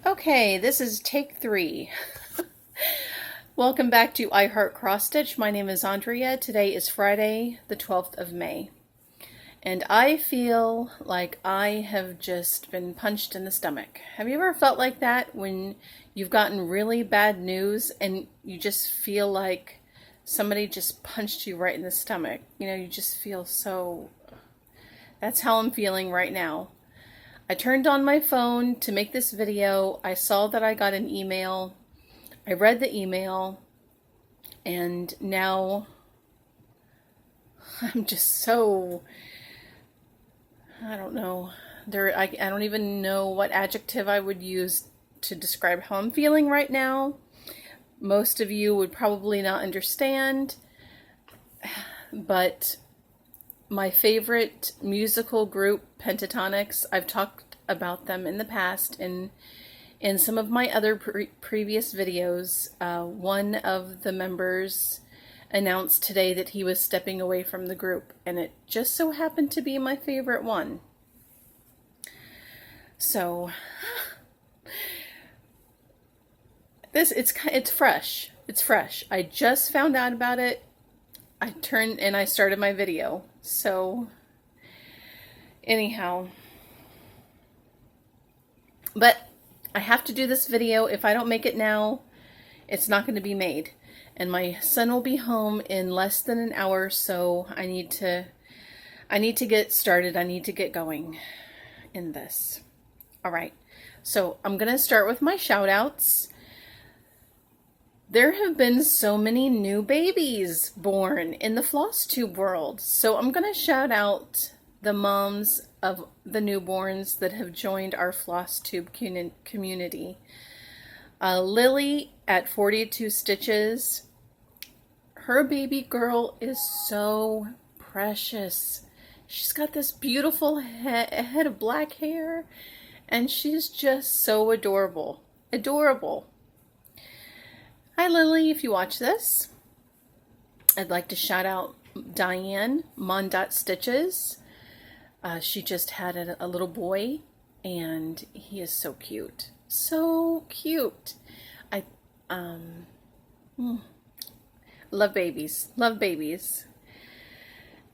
Okay, this is take 3. Welcome back to I Heart Cross Stitch. My name is Andrea. Today is Friday, the 12th of May. And I feel like I have just been punched in the stomach. Have you ever felt like that when you've gotten really bad news and you just feel like somebody just punched you right in the stomach? You know, you just feel so... That's how I'm feeling right now. I turned on my phone to make this video. I saw that I got an email. I read the email, and now I'm just so, I don't know. I don't even know what adjective I would use to describe how I'm feeling right now. Most of you would probably not understand, but my favorite musical group, Pentatonics, I've talked about them in the past in some of my other previous videos. One of the members announced today that he was stepping away from the group, and it just so happened to be my favorite one. So it's fresh. It's fresh. I just found out about it. I turned and I started my video. So anyhow, but I have to do this video. If I don't make it now, it's not going to be made. And my son will be home in less than an hour, so I need to get started. I need to get going in this. All right. So I'm going to start with my shout outs. There have been so many new babies born in the FlossTube world. So I'm going to shout out the moms of the newborns that have joined our FlossTube community. Lily at 42 Stitches. Her baby girl is so precious. She's got this beautiful head of black hair, and she's just so adorable. Adorable. Hi Lily, if you watch this. I'd like to shout out Diane, Mon.Stitches. She just had a little boy, and he is so cute. So cute. I love babies. Love babies.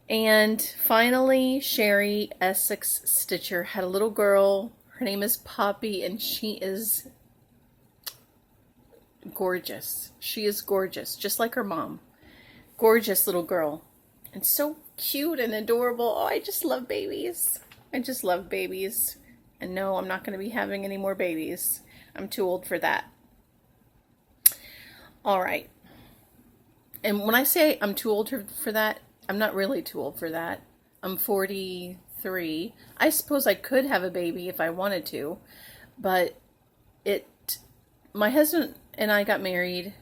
And finally, Sherry, Essex Stitcher, had a little girl. Her name is Poppy, and she is gorgeous. She is gorgeous, just like her mom. Gorgeous little girl. And so cute and adorable. Oh, I just love babies. I just love babies. And no, I'm not going to be having any more babies. I'm too old for that. All right. And when I say I'm too old for that, I'm not really too old for that. I'm 43. I suppose I could have a baby if I wanted to, but my husband and I got married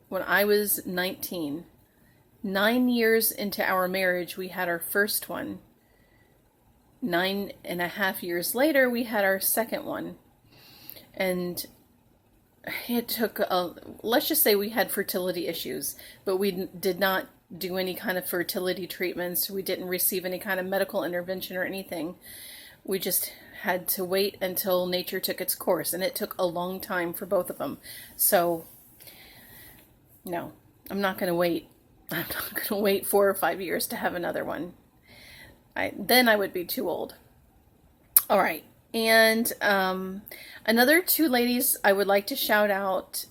when I was 19. 9 years into our marriage, we had our first one. 9.5 years later, we had our second one. And it took, let's just say we had fertility issues, but we did not do any kind of fertility treatments. We didn't receive any kind of medical intervention or anything. We just had to wait until nature took its course, and it took a long time for both of them. So, no, I'm not going to wait. I'm not going to wait 4 or 5 years to have another one. Then I would be too old. All right. And another 2 ladies I would like to shout out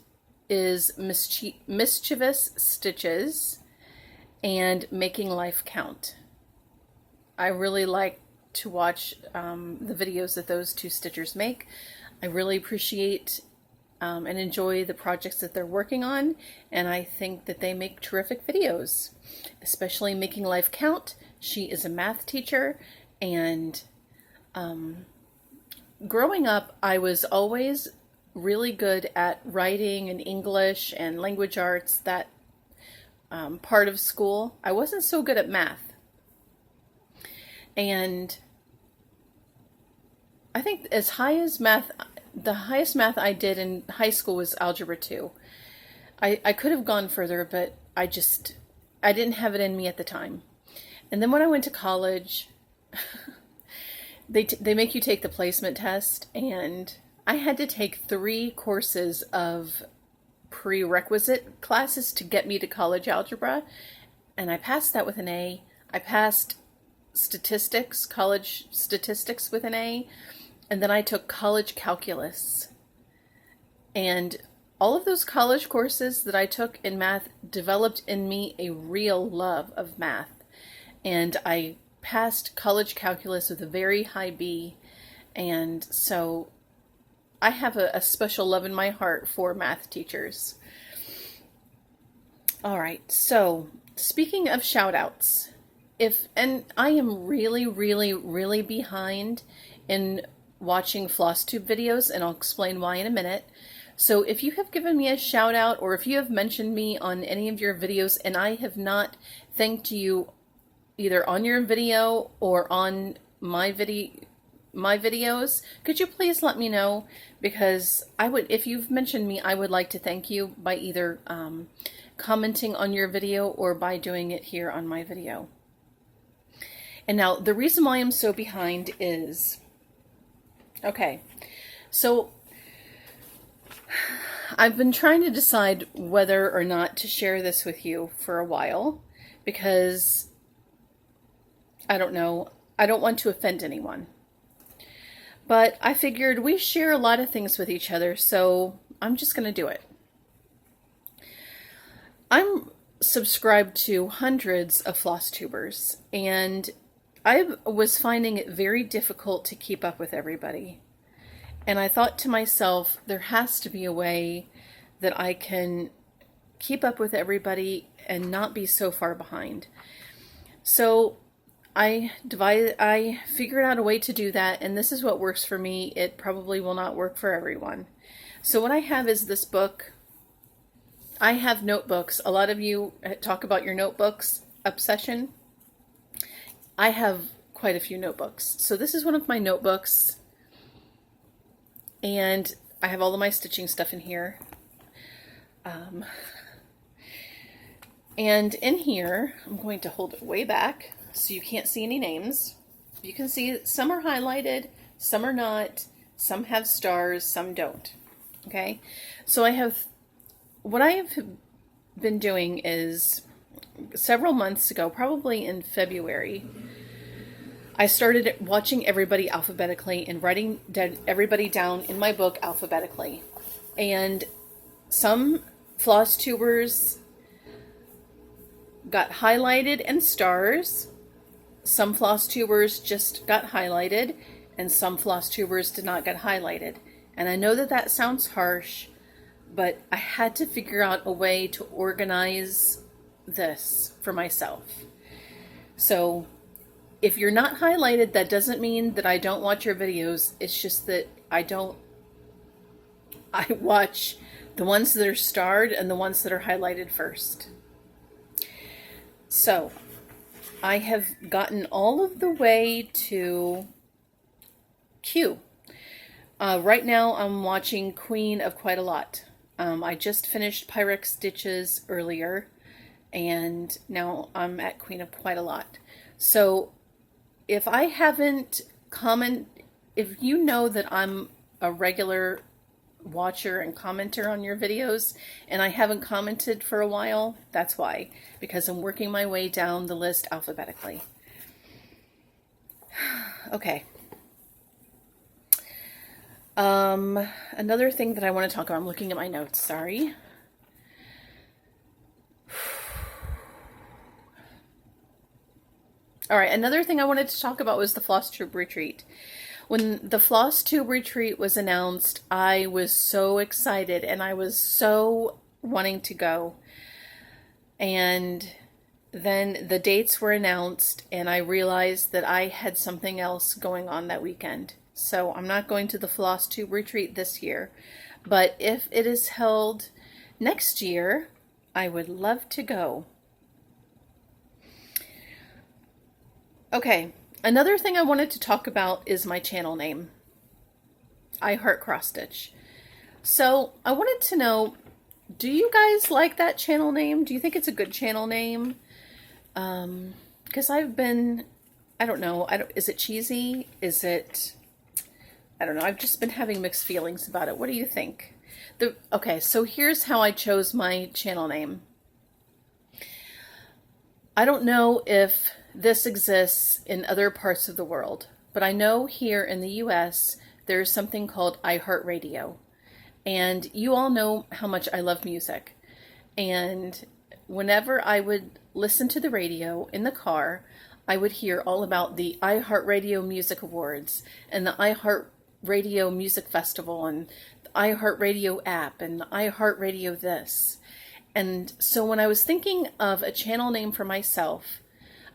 is Mischievous Stitches and Making Life Count. I really like to watch the videos that those 2 stitchers make. I really appreciate and enjoy the projects that they're working on, and I think that they make terrific videos, especially Making Life Count. She is a math teacher, and growing up, I was always really good at writing and English and language arts, that part of school. I wasn't so good at math, and I think the highest math I did in high school was Algebra 2. I could have gone further, but I didn't have it in me at the time. And then when I went to college, they make you take the placement test, and I had to take 3 courses of prerequisite classes to get me to college algebra, and I passed that with an A. I passed statistics, college statistics with an A, and then I took college calculus. And all of those college courses that I took in math developed in me a real love of math. And I passed college calculus with a very high B. And so I have a special love in my heart for math teachers. All right, so speaking of shoutouts, and I am really behind in watching FlossTube videos, and I'll explain why in a minute. So if you have given me a shout out, or if you have mentioned me on any of your videos and I have not thanked you either on your video or on my videos, could you please let me know? Because if you've mentioned me, I would like to thank you by either commenting on your video or by doing it here on my video. And now the reason why I'm so behind is, okay, so I've been trying to decide whether or not to share this with you for a while, because I don't know, I don't want to offend anyone. But I figured we share a lot of things with each other, so I'm just going to do it. I'm subscribed to hundreds of FlossTubers, and I was finding it very difficult to keep up with everybody. And I thought to myself, there has to be a way that I can keep up with everybody and not be so far behind. So I figured out a way to do that, and this is what works for me. It probably will not work for everyone. So what I have is this book. I have notebooks. A lot of you talk about your notebooks obsession. I have quite a few notebooks. So this is one of my notebooks. And I have all of my stitching stuff in here. And in here, I'm going to hold it way back so you can't see any names. You can see some are highlighted, some are not, some have stars, some don't. Okay, so what I have been doing is, several months ago, probably in February, I started watching everybody alphabetically and writing everybody down in my book alphabetically. And some FlossTubers got highlighted and stars. Some FlossTubers just got highlighted, and some FlossTubers did not get highlighted. And I know that that sounds harsh, but I had to figure out a way to organize this for myself. So if you're not highlighted, that doesn't mean that I don't watch your videos. It's just that I watch the ones that are starred and the ones that are highlighted first. So I have gotten all of the way to Q. Right now I'm watching Queen of Quite a Lot. I just finished Pyrex Stitches earlier, and now I'm at Queen of Quite a Lot. So if I haven't if you know that I'm a regular watcher and commenter on your videos and I haven't commented for a while, that's why, because I'm working my way down the list alphabetically. Okay. Another thing that I want to talk about, I'm looking at my notes, sorry. All right, another thing I wanted to talk about was the FlossTube retreat. When the FlossTube retreat was announced, I was so excited and I was so wanting to go. And then the dates were announced and I realized that I had something else going on that weekend. So I'm not going to the FlossTube retreat this year. But if it is held next year, I would love to go. Okay, another thing I wanted to talk about is my channel name. I Heart Cross Stitch. So I wanted to know, do you guys like that channel name? Do you think it's a good channel name? Because I don't know, is it cheesy? Is it I don't know. I've just been having mixed feelings about it. What do you think? Okay, so here's how I chose my channel name. I don't know if this exists in other parts of the world, but I know here in the US there's something called iHeartRadio. And you all know how much I love music. And whenever I would listen to the radio in the car, I would hear all about the iHeartRadio Music Awards and the iHeartRadio Music Festival and the iHeartRadio app and the iHeartRadio this. And so when I was thinking of a channel name for myself,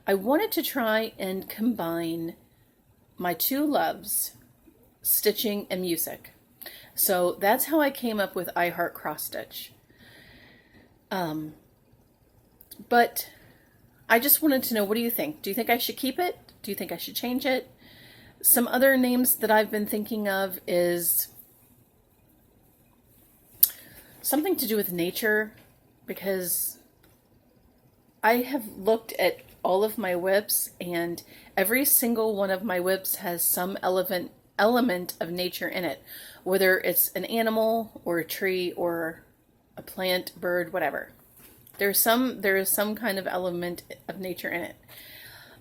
I wanted to try and combine my two loves, stitching and music. So that's how I came up with iHeart Cross Stitch. But I just wanted to know, what do you think? Do you think I should keep it? Do you think I should change it? Some other names that I've been thinking of is something to do with nature, because I have looked at all of my whips and every single one of my whips has some element of nature in it, whether it's an animal or a tree or a plant, bird, whatever. There is some kind of element of nature in it.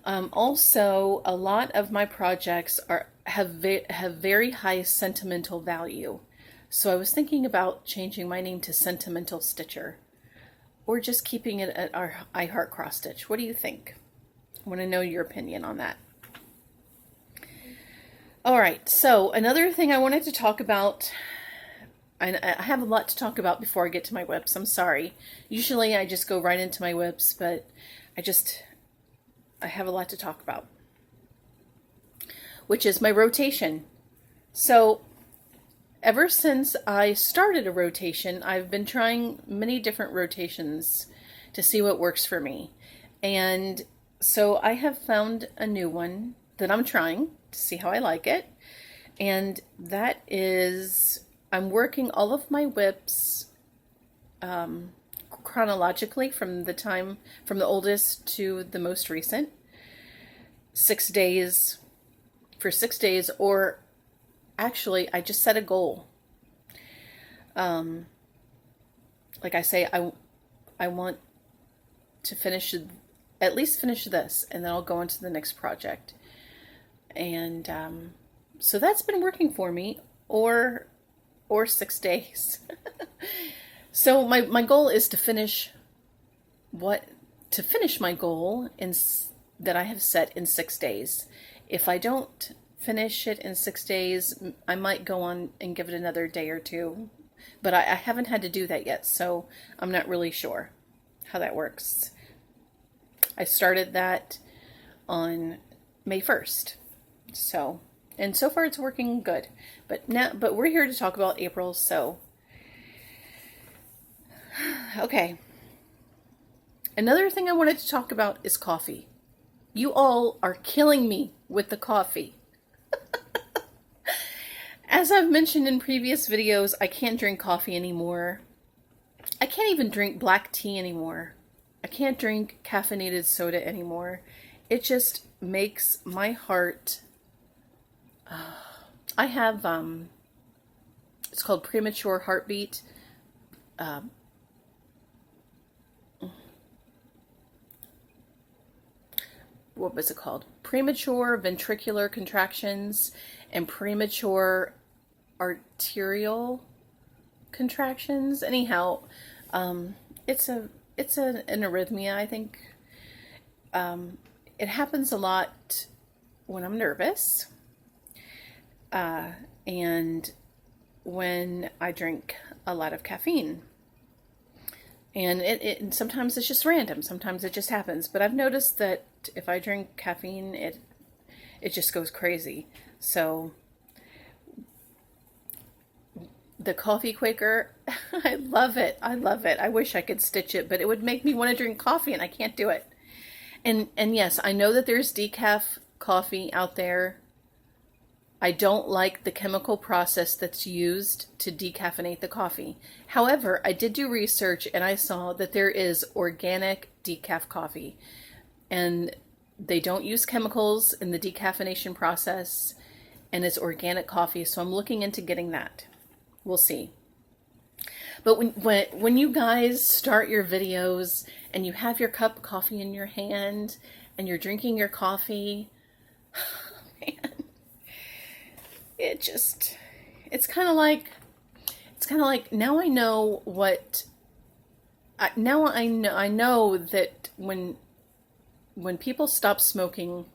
Also, a lot of my projects have very high sentimental value. So I was thinking about changing my name to Sentimental Stitcher, or just keeping it at our iHeart Cross Stitch. What do you think? I want to know your opinion on that. All right, so another thing I wanted to talk about, I have a lot to talk about before I get to my whips. I'm sorry. Usually I just go right into my whips, but I have a lot to talk about, which is my rotation. So ever since I started a rotation, I've been trying many different rotations to see what works for me. And so I have found a new one that I'm trying to see how I like it. And that is, I'm working all of my whips chronologically from the oldest to the most recent. 6 days, for 6 days, or actually I just set a goal. Like I say, I want to at least finish this, and then I'll go into the next project. And so that's been working for me, or 6 days. So my goal is to finish my goal that I have set in 6 days. If I don't finish it in 6 days, I might go on and give it another day or two. But I haven't had to do that yet, so I'm not really sure how that works. I started that on May 1st. So far it's working good. But we're here to talk about April, so okay. Another thing I wanted to talk about is coffee. You all are killing me with the coffee. As I've mentioned in previous videos, I can't drink coffee anymore. I can't even drink black tea anymore. I can't drink caffeinated soda anymore. It just makes my heart... I have, it's called premature heartbeat. What was it called? Premature ventricular contractions and premature arterial contractions. Anyhow, it's an arrhythmia, I think. It happens a lot when I'm nervous, and when I drink a lot of caffeine. And sometimes it's just random. Sometimes it just happens. But I've noticed that if I drink caffeine, it just goes crazy. So the Coffee Quaker, I love it. I love it. I wish I could stitch it, but it would make me want to drink coffee, and I can't do it. And yes, I know that there's decaf coffee out there. I don't like the chemical process that's used to decaffeinate the coffee. However, I did do research and I saw that there is organic decaf coffee, and they don't use chemicals in the decaffeination process, and it's organic coffee, so I'm looking into getting that. We'll see. But when you guys start your videos and you have your cup of coffee in your hand and you're drinking your coffee, man, it's kind of like now I know what now I know that when people stop smoking,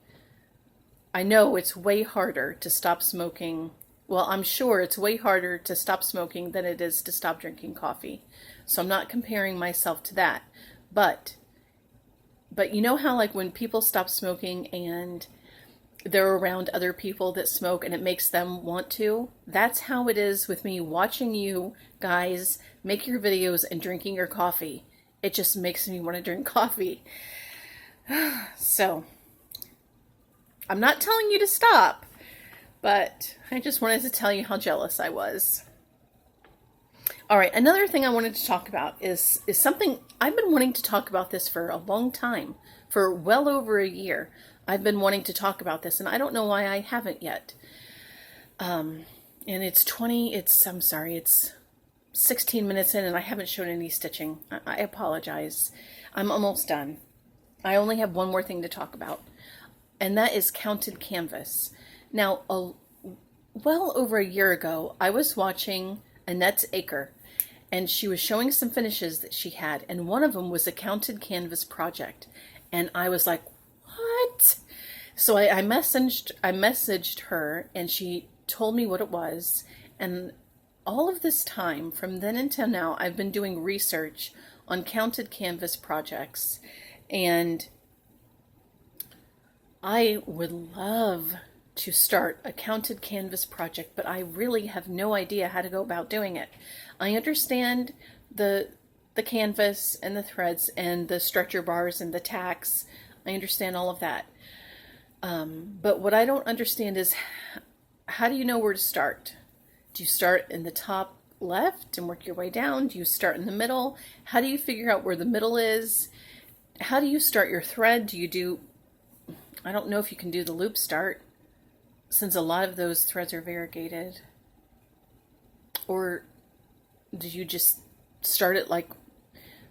I know it's way harder to stop smoking. Well, I'm sure it's way harder to stop smoking than it is to stop drinking coffee. So I'm not comparing myself to that. But you know how like when people stop smoking and they're around other people that smoke and it makes them want to? That's how it is with me watching you guys make your videos and drinking your coffee. It just makes me want to drink coffee. So, I'm not telling you to stop, but I just wanted to tell you how jealous I was. All right, another thing I wanted to talk about is something I've been wanting to talk about this for a long time, for well over a year. I've been wanting to talk about this, and I don't know why I haven't yet. And it's 16 minutes in, and I haven't shown any stitching. I apologize. I'm almost done. I only have one more thing to talk about, and that is counted canvas. Now, well over a year ago, I was watching Annette's Acre, and she was showing some finishes that she had, and one of them was a counted canvas project, and I was like, what? So I messaged her, and she told me what it was, and all of this time, from then until now, I've been doing research on counted canvas projects, and I would love to start a counted canvas project, but I really have no idea how to go about doing it. I understand the canvas and the threads and the stretcher bars and the tacks. I understand all of that. But what I don't understand is, how do you know where to start? Do you start in the top left and work your way down? Do you start in the middle? How do you figure out where the middle is? How do you start your thread? I don't know if you can do the loop start, since a lot of those threads are variegated. Or do you just start it like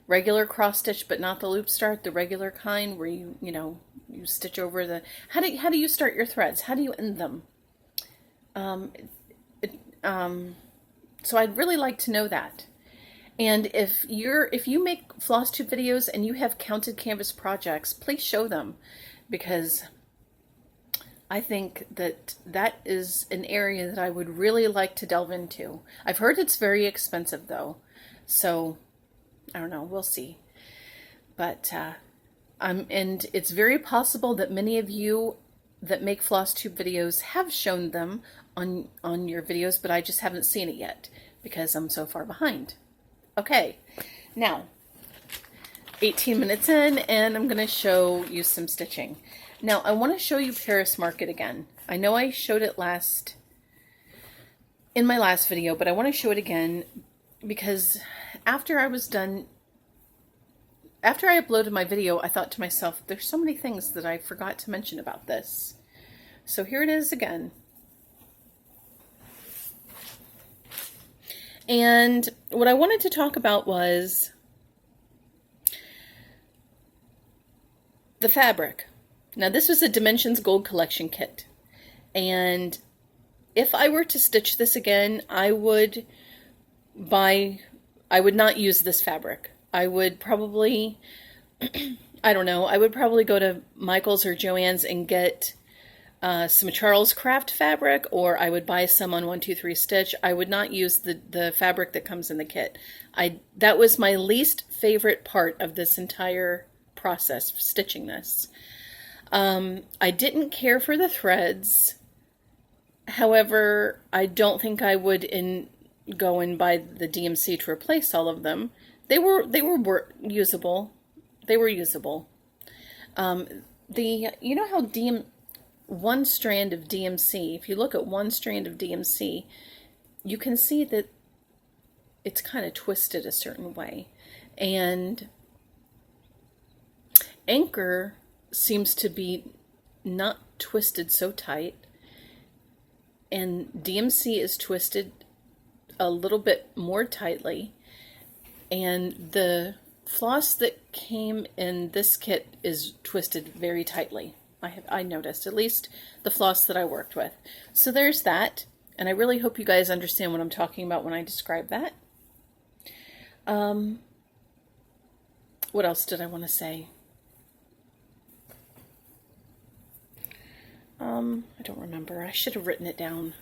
regular cross stitch, but not the loop start, the regular kind where you stitch over the, how do you start your threads? How do you end them? So I'd really like to know that. And if you make FlossTube videos and you have counted canvas projects, please show them, because I think that is an area that I would really like to delve into. I've heard it's very expensive though, so I don't know, we'll see. But and it's very possible that many of you that make FlossTube videos have shown them on your videos, but I just haven't seen it yet because I'm so far behind. Okay, now 18 minutes in, and I'm going to show you some stitching. Now I want to show you Paris Market again. I know I showed it in my last video, but I want to show it again because after I uploaded my video, I thought to myself, there's so many things that I forgot to mention about this. So here it is again. And what I wanted to talk about was the fabric. Now this was a Dimensions Gold Collection kit. And if I were to stitch this again, I would not use this fabric. I would probably, I don't know, I would probably go to Michael's or Joann's and get some Charles Craft fabric, or I would buy some on 123 Stitch. I would not use the fabric that comes in the kit. That was my least favorite part of this entire process, stitching this. I didn't care for the threads. However, I don't think I would go and buy the DMC to replace all of them. They were usable. They were usable. You know how one strand of DMC, if you look at one strand of DMC, you can see that it's kind of twisted a certain way. And Anchor seems to be not twisted so tight. and DMC is twisted a little bit more tightly, and the floss that came in this kit is twisted very tightly. I noticed, at least the floss that I worked with. So there's that, and I really hope you guys understand what I'm talking about when I describe that. What else did I want to say? I don't remember. I should have written it down.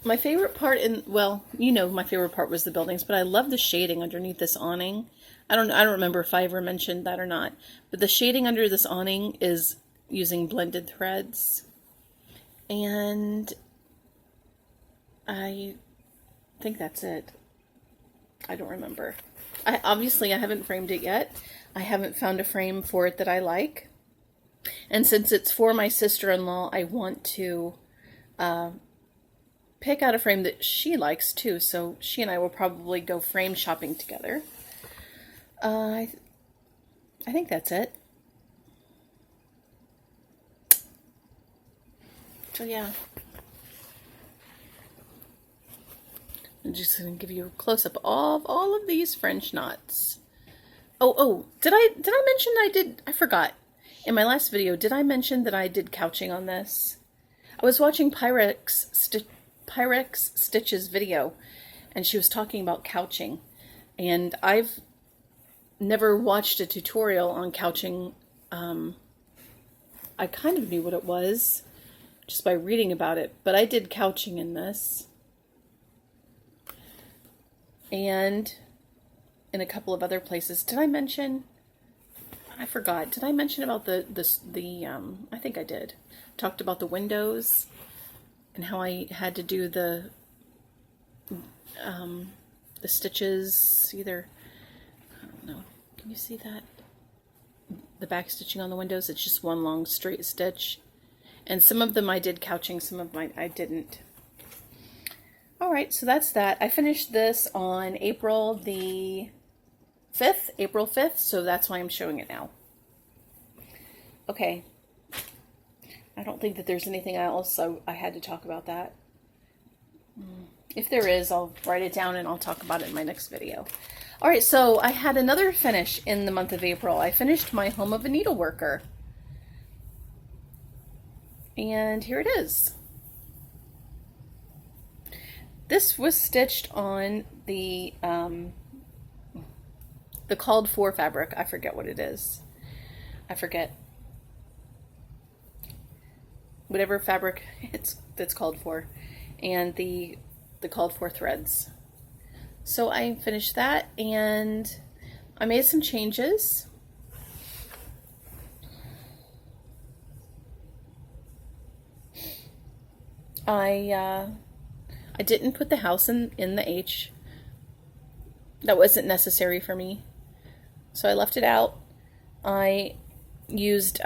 My favorite part well, you know, my favorite part was the buildings, but I love the shading underneath this awning. I don't remember if I ever mentioned that or not, but the shading under this awning is using blended threads, and I think that's it. I don't remember. Obviously I haven't framed it yet. I haven't found a frame for it that I like, and since it's for my sister-in-law, I want to pick out a frame that she likes too, so she and I will probably go frame shopping together. I think that's it. So yeah, I'm just going to give you a close-up of all of these French knots. Oh, did I mention I forgot. In my last video, did I mention that I did couching on this? I was watching Pyrex Stitch's video, and she was talking about couching, and I've never watched a tutorial on couching. I kind of knew what it was just by reading about it, but I did couching in this, and in a couple of other places. Did I mention? I forgot. Did I mention about the I think I did. Talked about the windows and how I had to do the stitches either. I don't know. Can you see that? The back stitching on the windows. It's just one long straight stitch, and some of them I did couching. Some of mine I didn't. All right, so that's that. I finished this on April 5th, so that's why I'm showing it now. Okay. I don't think that there's anything else, so I had to talk about that. If there is, I'll write it down and I'll talk about it in my next video. All right, so I had another finish in the month of April. I finished my Home of a Needleworker. And here it is. This was stitched on the called for fabric. I forget what it is. I forget. Whatever fabric that's called for, and the called for threads. So I finished that, and I made some changes. I didn't put the house in the H. That wasn't necessary for me, so I left it out. I used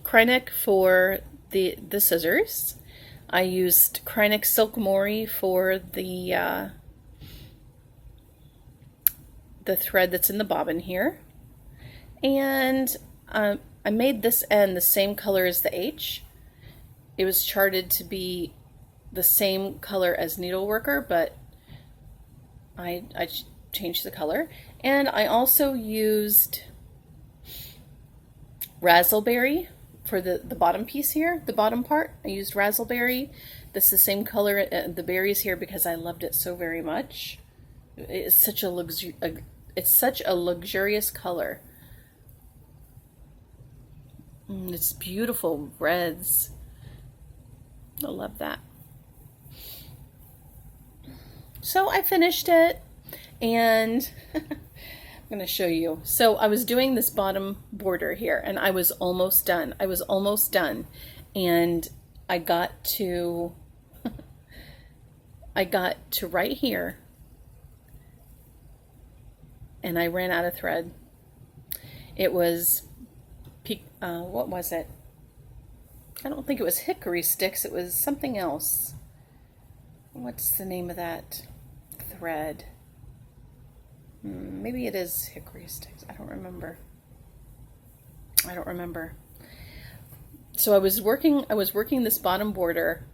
Kreinik for the scissors. I used Kreinik Silk Mori for the thread that's in the bobbin here, and I made this end the same color as the H. It was charted to be the same color as Needleworker, but I changed the color. And I also used Razzleberry for the bottom piece here, the bottom part. I used Razzleberry. This is the same color, the berries here, because I loved it so very much. It's such a luxurious color. It's beautiful reds. I love that. So I finished it, and I'm going to show you. So I was doing this bottom border here, and I was almost done. And I got to right here, and I ran out of thread. It was what was it? I don't think it was hickory sticks. It was something else. What's the name of that thread? Maybe it is hickory sticks. I don't remember. I don't remember. So I was working this bottom border,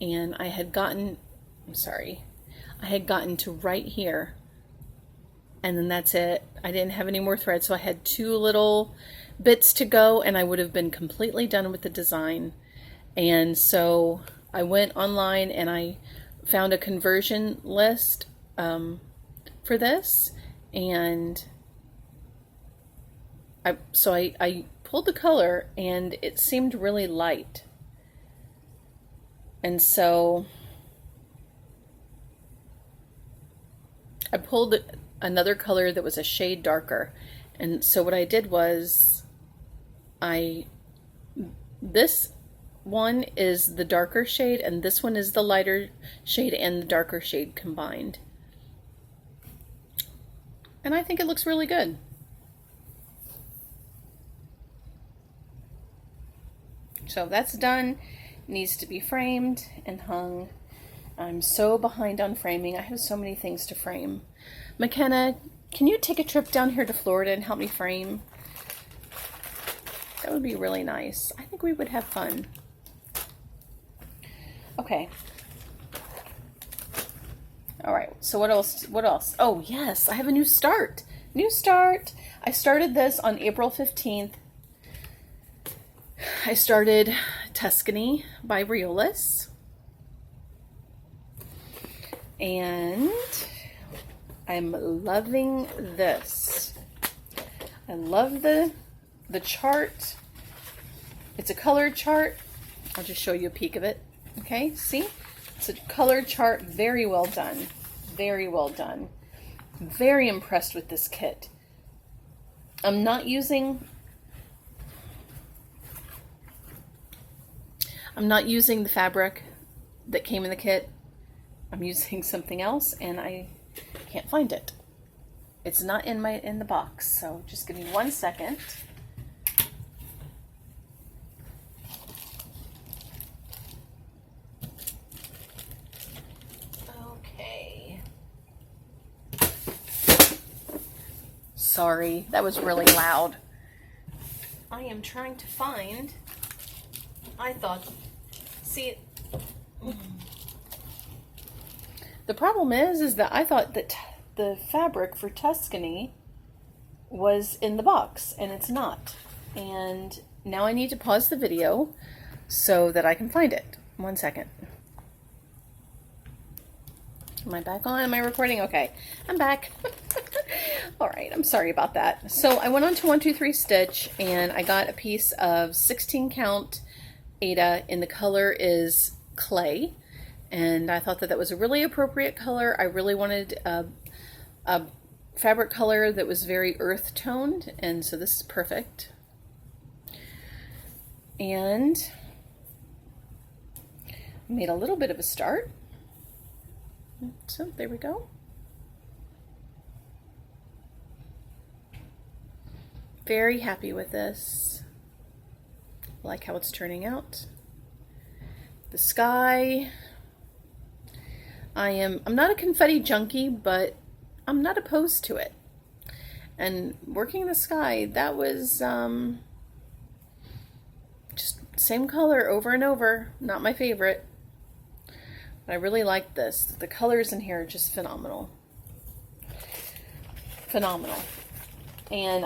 and I had gotten to right here, and then that's it. I didn't have any more thread, so I had 2 little bits to go, and I would have been completely done with the design. And so I went online and I found a conversion list for this, and I pulled the color, and it seemed really light, and so I pulled another color that was a shade darker. And so what I did was this one is the darker shade, and this one is the lighter shade and the darker shade combined, and I think it looks really good. So that's done. It needs to be framed and hung. I'm so behind on framing. I have so many things to frame. McKenna, can you take a trip down here to Florida and help me frame? That would be really nice. I think we would have fun. Okay. All right, so what else? Oh, yes, I have a new start. I started this on April 15th. I started Tuscany by Riolis, and I'm loving this. I love the chart. It's a colored chart. I'll just show you a peek of it. Okay, see? It's a colored chart, very well done. Very well done. Very impressed with this kit. I'm not using the fabric that came in the kit. I'm using something else, and I can't find it. It's not in the box, so just give me 1 second. Okay. Sorry, that was really loud. I am trying to find. See, the problem is that I thought that the fabric for Tuscany was in the box, and it's not. And now I need to pause the video so that I can find it. 1 second. Am I back on? Am I recording? Okay, I'm back. All right, I'm sorry about that. So I went on to 123 Stitch, and I got a piece of 16 count Ada, and the color is clay, and I thought that was a really appropriate color. I really wanted a fabric color that was very earth toned, and so this is perfect. And made a little bit of a start, so there we go. Very happy with this. I like how it's turning out. The sky. I'm not a confetti junkie, but I'm not opposed to it. And working the sky, that was just same color over and over. Not my favorite. But I really like this. The colors in here are just phenomenal. Phenomenal. And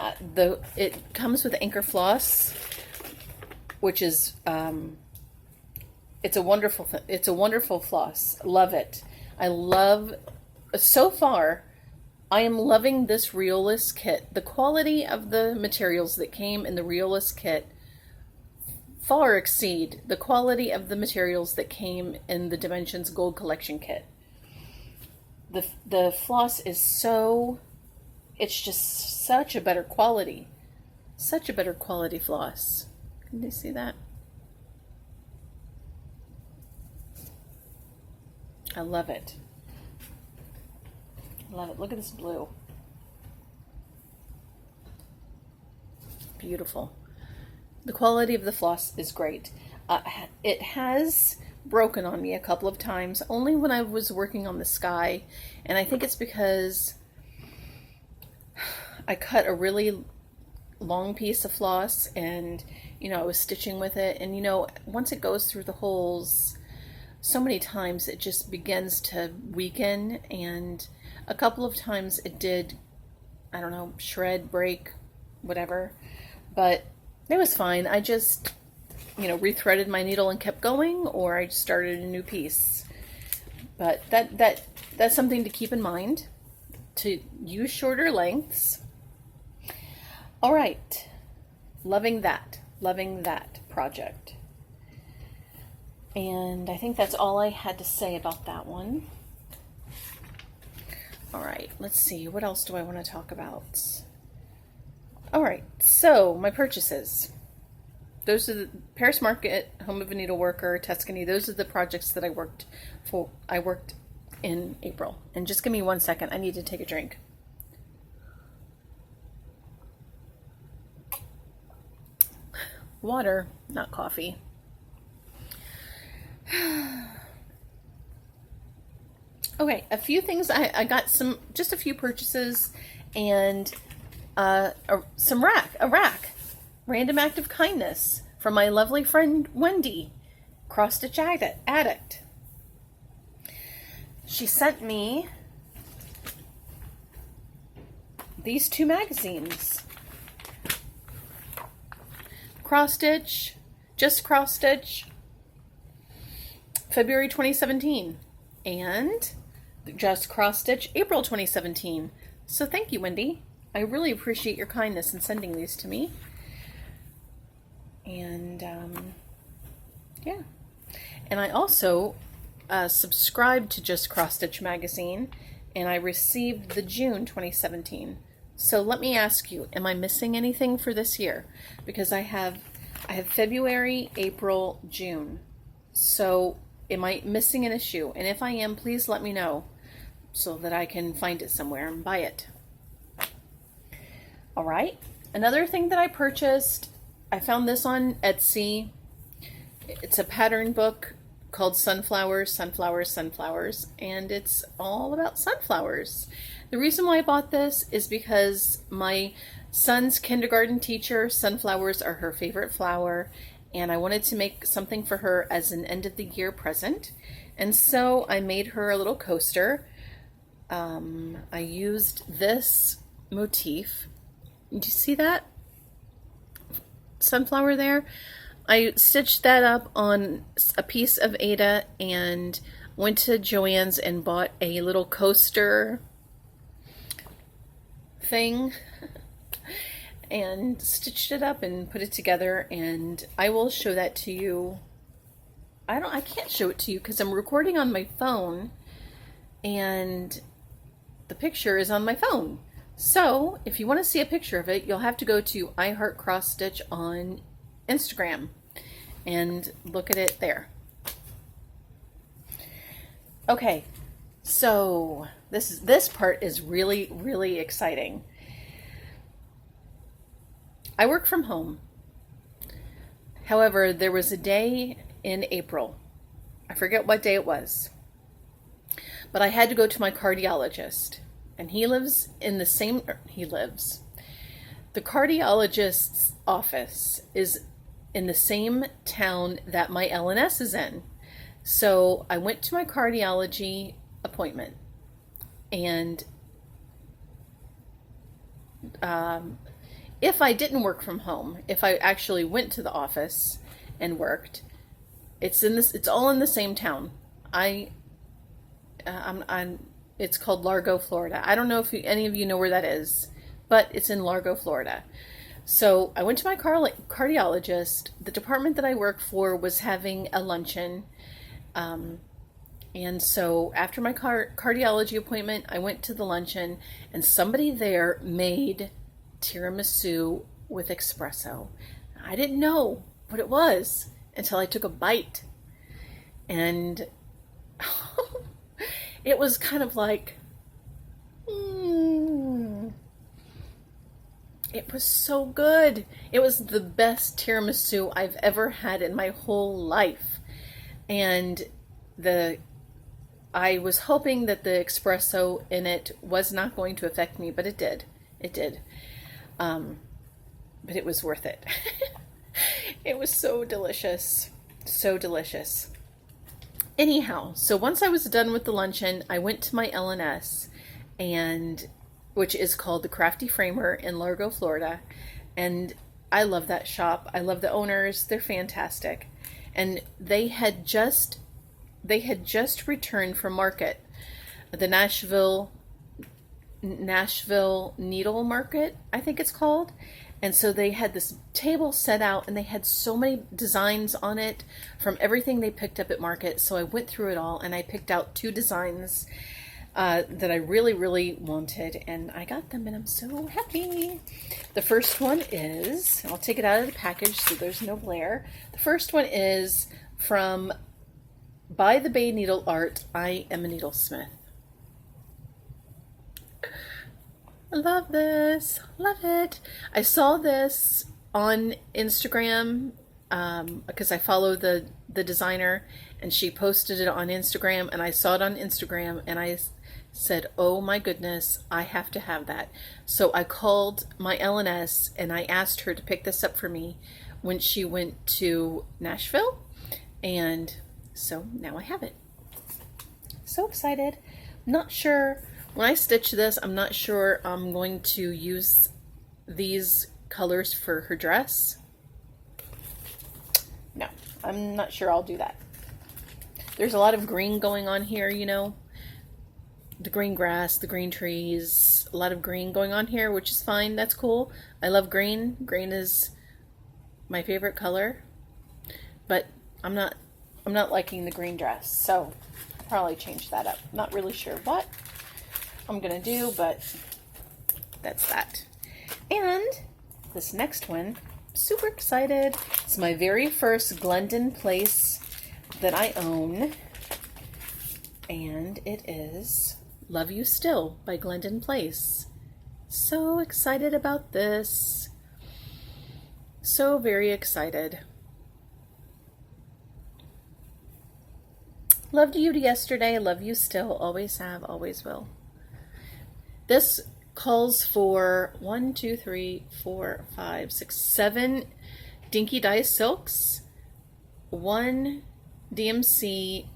it comes with Anchor Floss, which is it's a wonderful floss. Love it. So far I am loving this Riolis kit. The quality of the materials that came in the Riolis kit far exceed the quality of the materials that came in the Dimensions Gold Collection kit. The floss is it's just such a better quality. Such a better quality floss. Can you see that? I love it. I love it. Look at this blue. Beautiful. The quality of the floss is great. It has broken on me a couple of times, only when I was working on the sky, and I think it's because I cut a really long piece of floss, and I was stitching with it, and once it goes through the holes so many times, it just begins to weaken, and a couple of times it did, I don't know, shred, break, whatever, but it was fine. I just rethreaded my needle and kept going, or I just started a new piece. But that's something to keep in mind, to use shorter lengths. All right, loving that project. And I think that's all I had to say about that one. All right, let's see, what else do I want to talk about? All right, so my purchases. Those are the Paris Market, Home of a Needleworker, Tuscany. Those are the projects that I worked in April. And just give me 1 second. I need to take a drink. Water, not coffee. Okay, a few things. I got just a few purchases, and a rack. Random act of kindness from my lovely friend Wendy, Cross Stitch Addict. She sent me these 2 magazines. Cross Stitch, Just Cross Stitch, February 2017, and Just Cross Stitch, April 2017. So thank you, Wendy. I really appreciate your kindness in sending these to me. And yeah, and I also subscribed to Just Cross Stitch magazine, and I received the June 2017. So let me ask you, am I missing anything for this year? Because I have February, April, June. So am I missing an issue? And if I am, please let me know so that I can find it somewhere and buy it. All right, another thing that I purchased, I found this on Etsy. It's a pattern book called Sunflowers, Sunflowers, Sunflowers, and it's all about sunflowers. The reason why I bought this is because my son's kindergarten teacher, sunflowers are her favorite flower, and I wanted to make something for her as an end of the year present. And so I made her a little coaster. I used this motif. Did you see that sunflower there? I stitched that up on a piece of Aida and went to Joann's and bought a little coaster thing and stitched it up and put it together, and I will show that to you. I can't show it to you because I'm recording on my phone and the picture is on my phone. So if you want to see a picture of it, you'll have to go to I Heart Cross Stitch on Instagram and look at it there. Okay, so this part is really, really exciting. I work from home. However, there was a day in April. I forget what day it was. But I had to go to my cardiologist. And the cardiologist's office is in the same town that my LNS is in. So I went to my cardiology appointment, and if I didn't work from home, if I actually went to the office and worked, it's all in the same town. It's called Largo, Florida. I don't know if any of you know where that is, but it's in Largo, Florida. So I went to my cardiologist. The department that I work for was having a luncheon. And so after my cardiology appointment, I went to the luncheon, and somebody there made tiramisu with espresso. I didn't know what it was until I took a bite. And it was kind of like, it was so good. It was the best tiramisu I've ever had in my whole life. And I was hoping that the espresso in it was not going to affect me, but it did. It did. but it was worth it. It was so delicious. So delicious. Anyhow, so once I was done with the luncheon, I went to my LNS, and which is called the Crafty Framer in Largo, Florida. And I love that shop. I love the owners. They're fantastic. And they had just returned from market, the Nashville Needle Market, I think it's called. And so they had this table set out, and they had so many designs on it from everything they picked up at market. So I went through it all, and I picked out 2 designs that I really, really wanted, and I got them, and I'm so happy. The first one is, I'll take it out of the package so there's no glare. The first one is from By the Bay Needle Art, I Am a Needlesmith. I love this. Love it. I saw this on Instagram because I follow the designer, and she posted it on Instagram, and I saw it on Instagram, and I said, oh my goodness, I have to have that. So I called my LNS and I asked her to pick this up for me when she went to Nashville, and so now I have it. So excited. Not sure. When I stitch this, I'm not sure I'm going to use these colors for her dress. No, I'm not sure I'll do that. There's a lot of green going on here, you know. The green grass, the green trees, a lot of green going on here, which is fine. That's cool. I love green. Green is my favorite color. But I'm not liking the green dress, so I'll probably change that up. Not really sure what I'm gonna do, but that's that. And this next one, super excited. It's my very first Glendon place that I own, and it is Love You Still by Glendon Place. So excited about this. So very excited. Loved you yesterday, love you still, always have, always will. This calls for 1, 2, 3, 4, 5, 6, 7 Dinky Dye Silks, 1 DMC,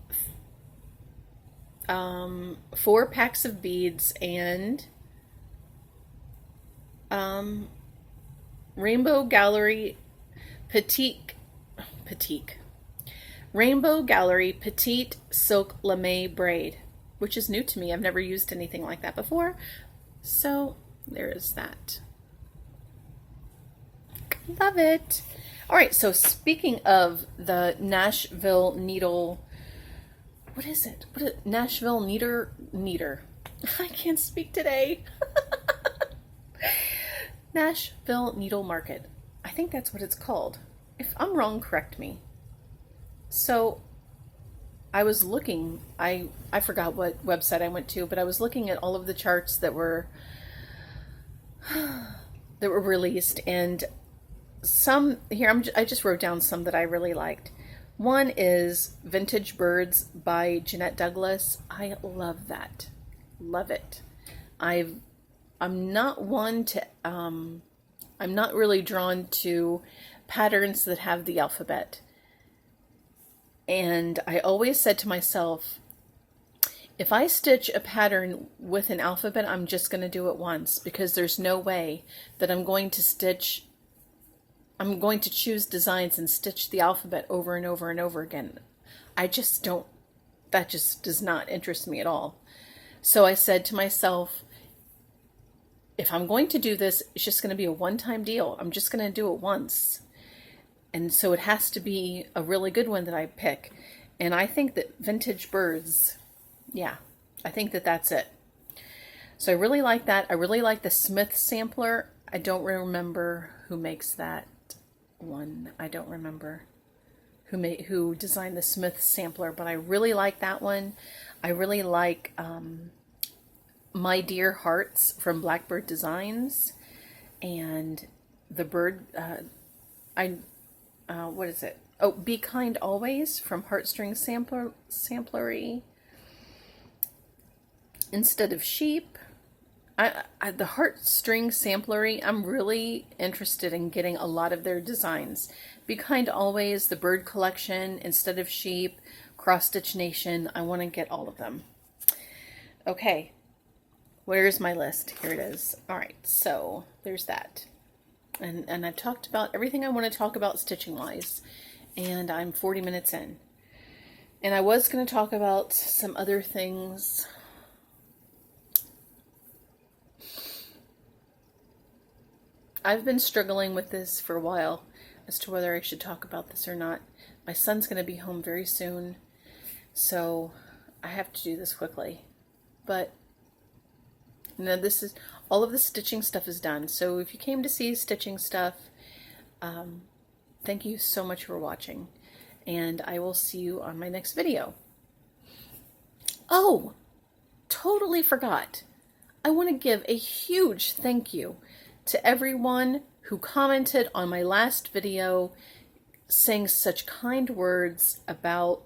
4 packs of beads, and Rainbow Gallery Rainbow Gallery Petite Silk Lame Braid, which is new to me. I've never used anything like that before. So there is that. Love it. All right, so speaking of the Nashville needle, what is it? Nashville Neater. I can't speak today. Nashville Needle Market. I think that's what it's called. If I'm wrong, correct me. So I was looking, I forgot what website I went to, but I was looking at all of the charts that were released, and some here I just wrote down some that I really liked. One is Vintage Birds by Jeanette Douglas. I love that. Love it. I'm not one to I'm not really drawn to patterns that have the alphabet. And I always said to myself, if I stitch a pattern with an alphabet, I'm just going to do it once, because there's no way that I'm going to choose designs and stitch the alphabet over and over and over again. That just does not interest me at all. So I said to myself, if I'm going to do this, it's just going to be a one-time deal. I'm just going to do it once. And so it has to be a really good one that I pick. And I think that Vintage Birds, yeah, I think that that's it. So I really like that. I really like the Smith sampler. I don't remember who makes that one. I don't remember who designed the Smith sampler, but I really like that one. I really like My Dear Hearts from Blackbird Designs, and the bird, what is it? Oh, Be Kind Always from Heartstring Samplery. Instead of Sheep. the heartstring samplery, I'm really interested in getting a lot of their designs. Be Kind Always, the bird collection, Instead of Sheep, Cross Stitch Nation. I want to get all of them. Okay, where's my list? Here it is. All right, so there's that. And I've talked about everything I want to talk about stitching wise, and I'm 40 minutes in. And I was going to talk about some other things. I've been struggling with this for a while as to whether I should talk about this or not. My son's going to be home very soon, so I have to do this quickly. But this is all of the stitching stuff is done. So if you came to see stitching stuff, thank you so much for watching, and I will see you on my next video. Oh, totally forgot. I want to give a huge thank you to everyone who commented on my last video, saying such kind words about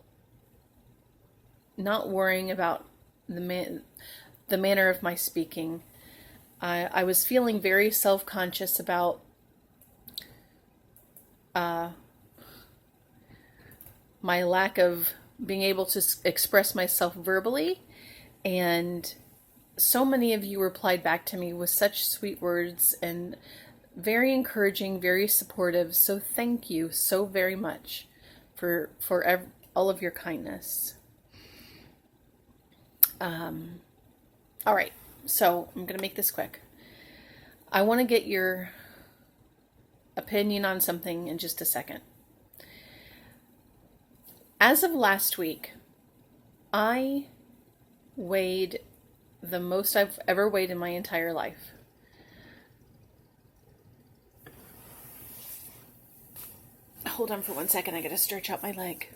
not worrying about the manner of my speaking. I was feeling very self-conscious about my lack of being able to express myself verbally, and so many of you replied back to me with such sweet words and very encouraging, very supportive. So thank you so very much for all of your kindness. All right, so I'm going to make this quick. I want to get your opinion on something in just a second. As of last week, I weighed the most I've ever weighed in my entire life. Hold on for 1 second, I gotta stretch out my leg.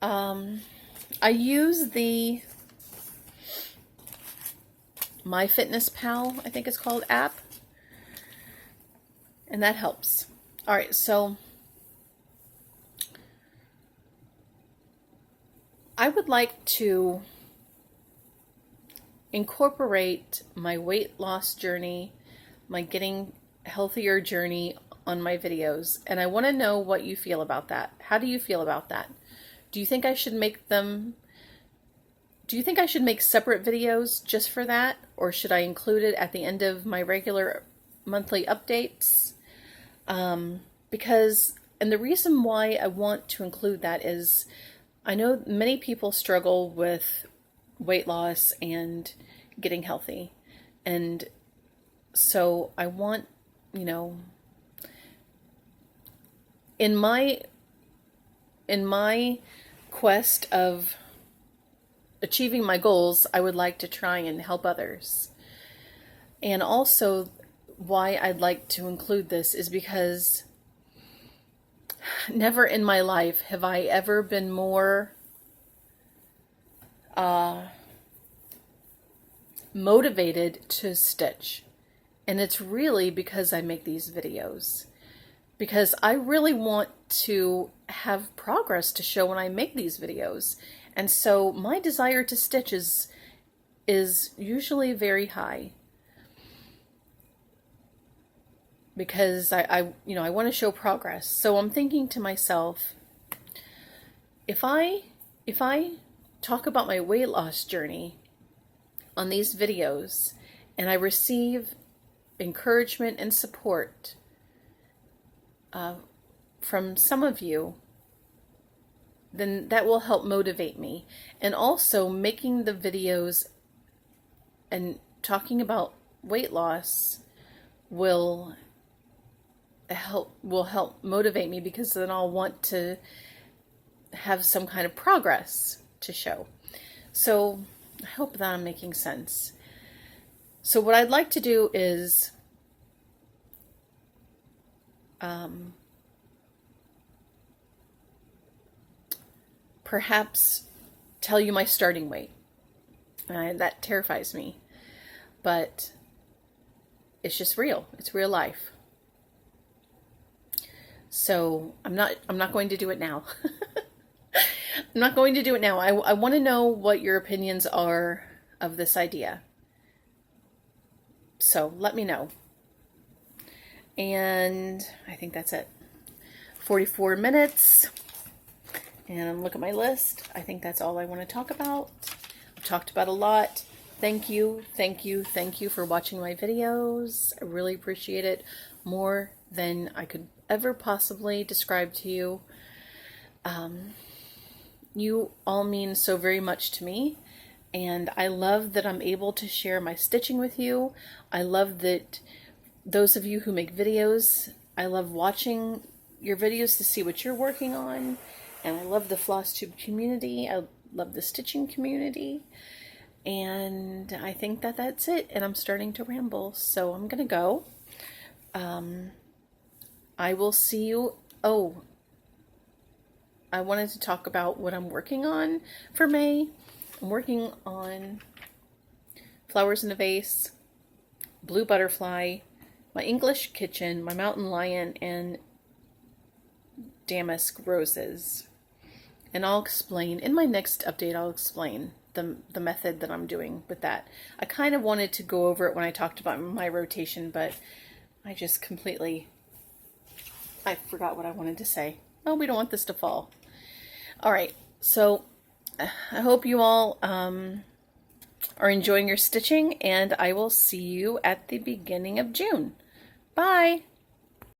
I use the MyFitnessPal, I think it's called, app, and that helps. All right, so I would like to incorporate my weight loss journey, my getting healthier journey on my videos, and I want to know what you feel about that. How do you feel about that? Do you think I should make them, do you think I should make separate videos just for that, or should I include it at the end of my regular monthly updates? Because, and the reason why I want to include that is I know many people struggle with weight loss and getting healthy, and so I want, you know, in my quest of achieving my goals, I would like to try and help others. And also why I'd like to include this is because never in my life have I ever been more motivated to stitch. And it's really because I make these videos. Because I really want to have progress to show when I make these videos. And so my desire to stitch is usually very high. Because I want to show progress. So I'm thinking to myself, if I talk about my weight loss journey on these videos and I receive encouragement and support from some of you, then that will help motivate me. And also making the videos and talking about weight loss will help motivate me, because then I'll want to have some kind of progress to show. So I hope that I'm making sense. So what I'd like to do is perhaps tell you my starting weight. That terrifies me, but it's just real. It's real life. So I'm not going to do it now. I'm not going to do it now. I want to know what your opinions are of this idea. So let me know. And I think that's it. 44 minutes. And look at my list. I think that's all I want to talk about. I've talked about a lot. Thank you, thank you, thank you for watching my videos. I really appreciate it more than I could ever possibly describe to you. You all mean so very much to me, and I love that I'm able to share my stitching with you. I love that those of you who make videos, I love watching your videos to see what you're working on, and I love the FlossTube community. I love the stitching community, and I think that that's it, and I'm starting to ramble, so I'm gonna go. I will see you. Oh, I wanted to talk about what I'm working on for May. I'm working on Flowers in a Vase, Blue Butterfly, my English Kitchen, my Mountain Lion, and Damask Roses. And I'll explain, in my next update, I'll explain the method that I'm doing with that. I kind of wanted to go over it when I talked about my rotation, but I just completely, I forgot what I wanted to say. Oh, we don't want this to fall. All right, so I hope you all are enjoying your stitching, and I will see you at the beginning of June. Bye!